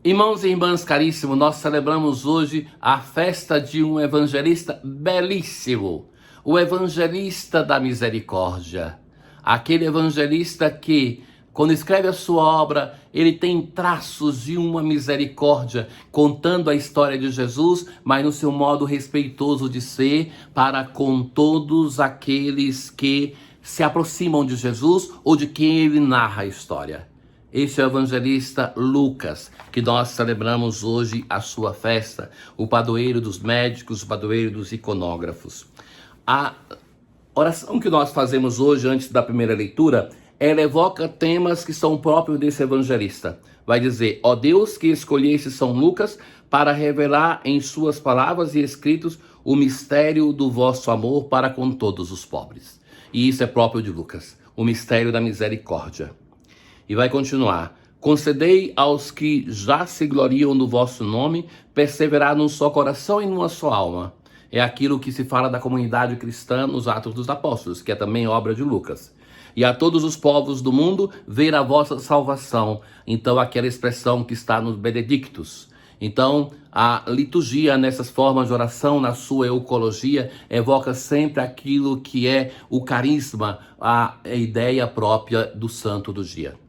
Irmãos e irmãs caríssimos, nós celebramos hoje a festa de um evangelista belíssimo, o evangelista da misericórdia. Aquele evangelista que, quando escreve a sua obra, ele tem traços de uma misericórdia, contando a história de Jesus, mas no seu modo respeitoso de ser para com todos aqueles que se aproximam de Jesus ou de quem ele narra a história. Este é o evangelista Lucas, que nós celebramos hoje a sua festa, o padroeiro dos médicos, o padroeiro dos iconógrafos. A oração que nós fazemos hoje, antes da primeira leitura, ela evoca temas que são próprios desse evangelista. Vai dizer: ó Deus, que escolheste São Lucas para revelar em suas palavras e escritos o mistério do vosso amor para com todos os pobres. E isso é próprio de Lucas, o mistério da misericórdia. E vai continuar: concedei aos que já se gloriam no vosso nome perseverar num só coração e numa só alma. É aquilo que se fala da comunidade cristã nos Atos dos Apóstolos, que é também obra de Lucas. E a todos os povos do mundo ver a vossa salvação. Então, aquela expressão que está nos Benedictus. Então, a liturgia, nessas formas de oração, na sua eucologia, evoca sempre aquilo que é o carisma, a ideia própria do santo do dia.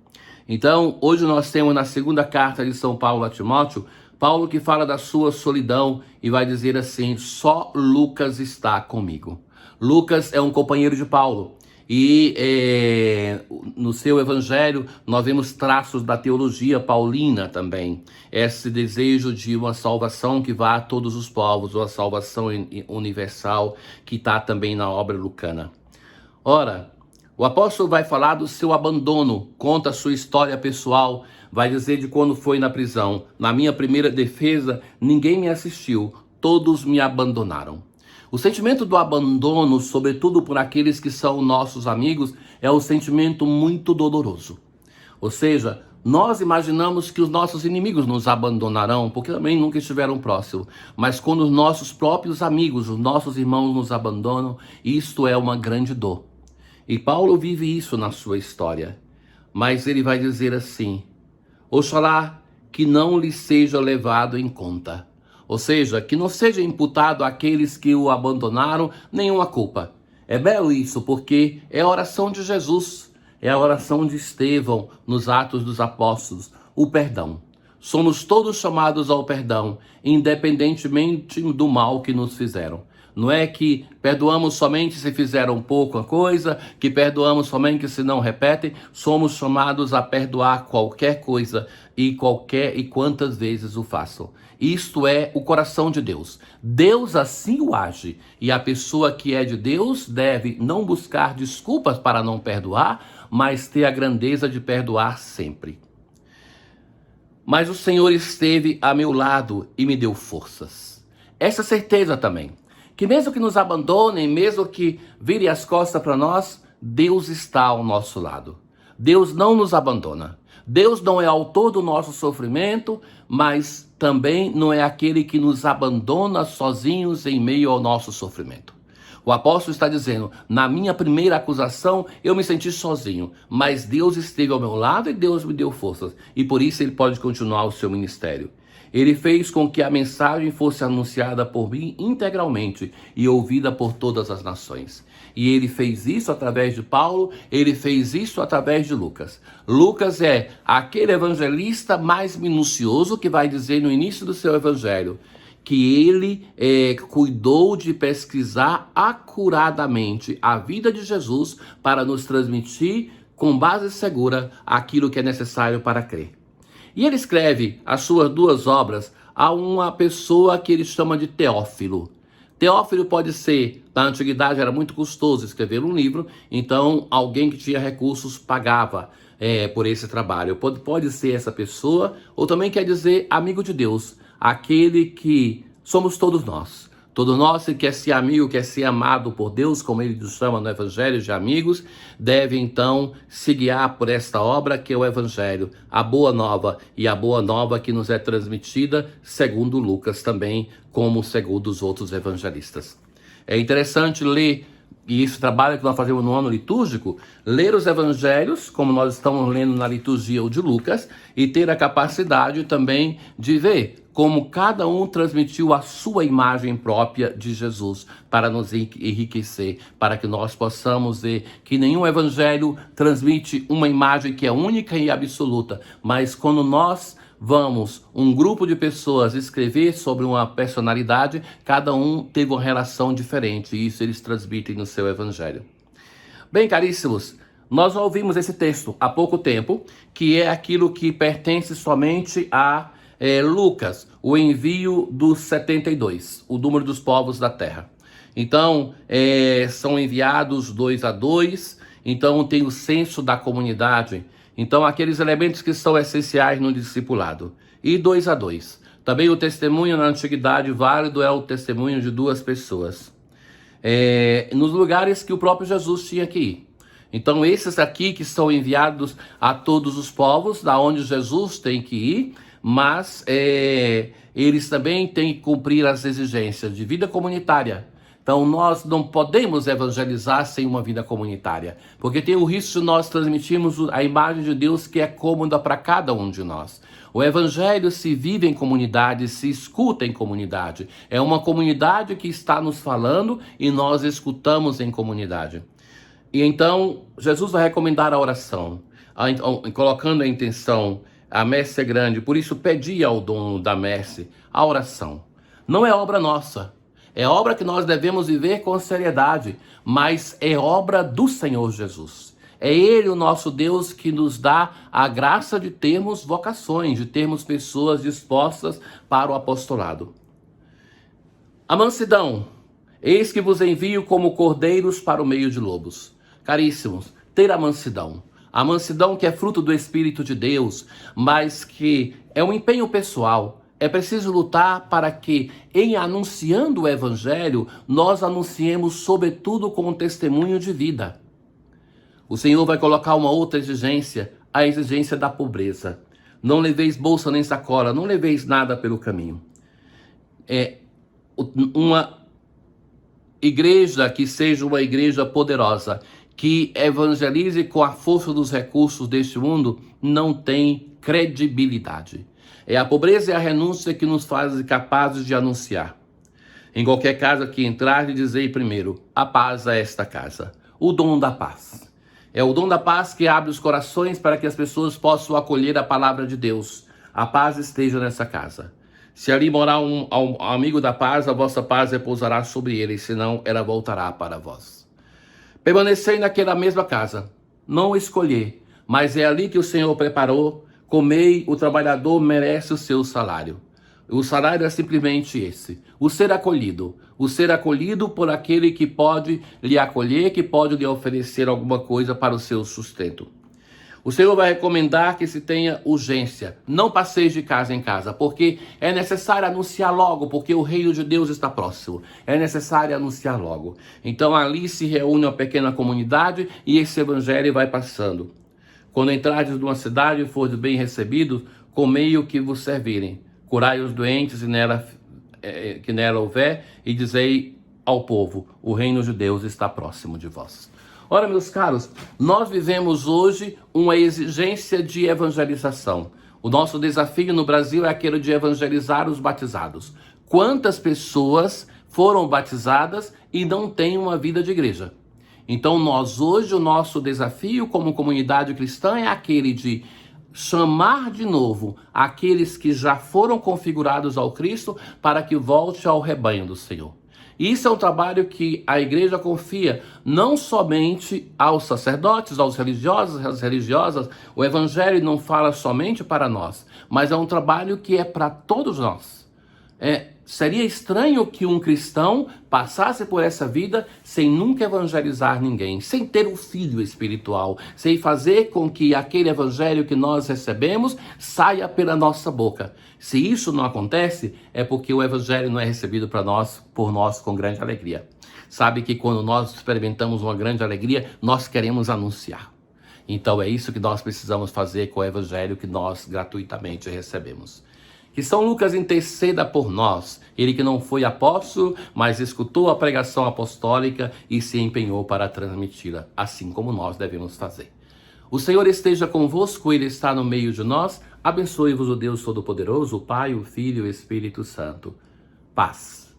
Então, hoje nós temos na segunda carta de São Paulo a Timóteo, Paulo que fala da sua solidão e vai dizer assim: só Lucas está comigo. Lucas é um companheiro de Paulo e no seu evangelho nós vemos traços da teologia paulina também. Esse desejo de uma salvação que vá a todos os povos, uma salvação universal que está também na obra lucana. Ora, o apóstolo vai falar do seu abandono, conta a sua história pessoal, vai dizer de quando foi na prisão. Na minha primeira defesa, ninguém me assistiu, todos me abandonaram. O sentimento do abandono, sobretudo por aqueles que são nossos amigos, é um sentimento muito doloroso. Ou seja, nós imaginamos que os nossos inimigos nos abandonarão, porque também nunca estiveram próximos. Mas quando os nossos próprios amigos, os nossos irmãos nos abandonam, isto é uma grande dor. E Paulo vive isso na sua história, mas ele vai dizer assim: oxalá que não lhe seja levado em conta, ou seja, que não seja imputado àqueles que o abandonaram nenhuma culpa. É belo isso, porque é a oração de Jesus, é a oração de Estevão nos Atos dos Apóstolos, o perdão. Somos todos chamados ao perdão, independentemente do mal que nos fizeram. Não é que perdoamos somente se fizeram pouca coisa, que perdoamos somente se não repetem. Somos chamados a perdoar qualquer coisa e quantas vezes o façam. Isto é o coração de Deus. Deus assim o age. E a pessoa que é de Deus deve não buscar desculpas para não perdoar, mas ter a grandeza de perdoar sempre. Mas o Senhor esteve a meu lado e me deu forças. Essa certeza também, que mesmo que nos abandonem, mesmo que virem as costas para nós, Deus está ao nosso lado. Deus não nos abandona. Deus não é autor do nosso sofrimento, mas também não é aquele que nos abandona sozinhos em meio ao nosso sofrimento. O apóstolo está dizendo: na minha primeira acusação eu me senti sozinho, mas Deus esteve ao meu lado e Deus me deu forças. E por isso ele pode continuar o seu ministério. Ele fez com que a mensagem fosse anunciada por mim integralmente e ouvida por todas as nações. E ele fez isso através de Paulo, ele fez isso através de Lucas. Lucas é aquele evangelista mais minucioso que vai dizer no início do seu evangelho que ele cuidou de pesquisar acuradamente a vida de Jesus para nos transmitir com base segura aquilo que é necessário para crer. E ele escreve as suas duas obras a uma pessoa que ele chama de Teófilo. Teófilo pode ser, na antiguidade era muito custoso escrever um livro, então alguém que tinha recursos pagava por esse trabalho. Pode ser essa pessoa, ou também quer dizer amigo de Deus, aquele que somos todos nós. Todo nós que quer ser amigo, quer ser amado por Deus, como ele nos chama no Evangelho de amigos, deve então se guiar por esta obra que é o Evangelho, a Boa Nova, e a Boa Nova que nos é transmitida segundo Lucas também, como segundo os outros evangelistas. É interessante ler e esse trabalho que nós fazemos no ano litúrgico, ler os evangelhos, como nós estamos lendo na liturgia de Lucas, e ter a capacidade também de ver como cada um transmitiu a sua imagem própria de Jesus para nos enriquecer, para que nós possamos ver que nenhum evangelho transmite uma imagem que é única e absoluta, mas quando nós vamos, um grupo de pessoas, escrever sobre uma personalidade, cada um teve uma relação diferente, e isso eles transmitem no seu evangelho. Bem, caríssimos, nós ouvimos esse texto há pouco tempo, que é aquilo que pertence somente a Lucas, o envio dos 72, o número dos povos da terra. Então, são enviados 2 a 2, então tem o censo da comunidade. Então, aqueles elementos que são essenciais no discipulado. E 2 a 2. Também o testemunho na antiguidade válido é o testemunho de 2 pessoas. Nos lugares que o próprio Jesus tinha que ir. Então, esses aqui que são enviados a todos os povos, da onde Jesus tem que ir, mas eles também têm que cumprir as exigências de vida comunitária. Então, nós não podemos evangelizar sem uma vida comunitária, porque tem o risco de nós transmitirmos a imagem de Deus que é cômoda para cada um de nós. O evangelho se vive em comunidade, se escuta em comunidade. É uma comunidade que está nos falando e nós escutamos em comunidade. E então, Jesus vai recomendar a oração, colocando a intenção, a messe é grande, por isso pedi ao dono da messe a oração. Não é obra nossa. É obra que nós devemos viver com seriedade, mas é obra do Senhor Jesus. É Ele, o nosso Deus, que nos dá a graça de termos vocações, de termos pessoas dispostas para o apostolado. A mansidão. Eis que vos envio como cordeiros para o meio de lobos. Caríssimos, ter a mansidão. A mansidão que é fruto do Espírito de Deus, mas que é um empenho pessoal. É preciso lutar para que, em anunciando o Evangelho, nós anunciemos sobretudo com um testemunho de vida. O Senhor vai colocar uma outra exigência, a exigência da pobreza. Não leveis bolsa nem sacola, não leveis nada pelo caminho. Uma igreja que seja uma igreja poderosa, que evangelize com a força dos recursos deste mundo, não tem credibilidade. É a pobreza e a renúncia que nos fazem capazes de anunciar. Em qualquer casa que entrar, dizei primeiro, a paz a esta casa. O dom da paz. É o dom da paz que abre os corações para que as pessoas possam acolher a palavra de Deus. A paz esteja nessa casa. Se ali morar um amigo da paz, a vossa paz repousará sobre ele, senão ela voltará para vós. Permanecei naquela mesma casa. Não escolher, mas é ali que o Senhor preparou. Comei, o trabalhador merece o seu salário. O salário é simplesmente esse, o ser acolhido por aquele que pode lhe acolher, que pode lhe oferecer alguma coisa para o seu sustento. O Senhor vai recomendar que se tenha urgência, não passeie de casa em casa, porque é necessário anunciar logo, porque o reino de Deus está próximo. É necessário anunciar logo. Então ali se reúne uma pequena comunidade e esse evangelho vai passando. Quando entrardes numa cidade e fordes bem recebidos, comei o que vos servirem. Curai os doentes que nela houver, e dizei ao povo, o reino de Deus está próximo de vós. Ora, meus caros, nós vivemos hoje uma exigência de evangelização. O nosso desafio no Brasil é aquele de evangelizar os batizados. Quantas pessoas foram batizadas e não têm uma vida de igreja? Então nós hoje, o nosso desafio como comunidade cristã é aquele de chamar de novo aqueles que já foram configurados ao Cristo para que volte ao rebanho do Senhor. Isso é um trabalho que a igreja confia não somente aos sacerdotes, aos religiosos, às religiosas. O evangelho não fala somente para nós, mas é um trabalho que é para todos nós. Seria estranho que um cristão passasse por essa vida sem nunca evangelizar ninguém, sem ter um filho espiritual, sem fazer com que aquele evangelho que nós recebemos saia pela nossa boca. Se isso não acontece, é porque o evangelho não é recebido por nós com grande alegria. Sabe que quando nós experimentamos uma grande alegria, nós queremos anunciar. Então é isso que nós precisamos fazer com o evangelho que nós gratuitamente recebemos. Que São Lucas interceda por nós, ele que não foi apóstolo, mas escutou a pregação apostólica e se empenhou para transmiti-la, assim como nós devemos fazer. O Senhor esteja convosco, ele está no meio de nós. Abençoe-vos o Deus Todo-Poderoso, o Pai, o Filho e o Espírito Santo. Paz.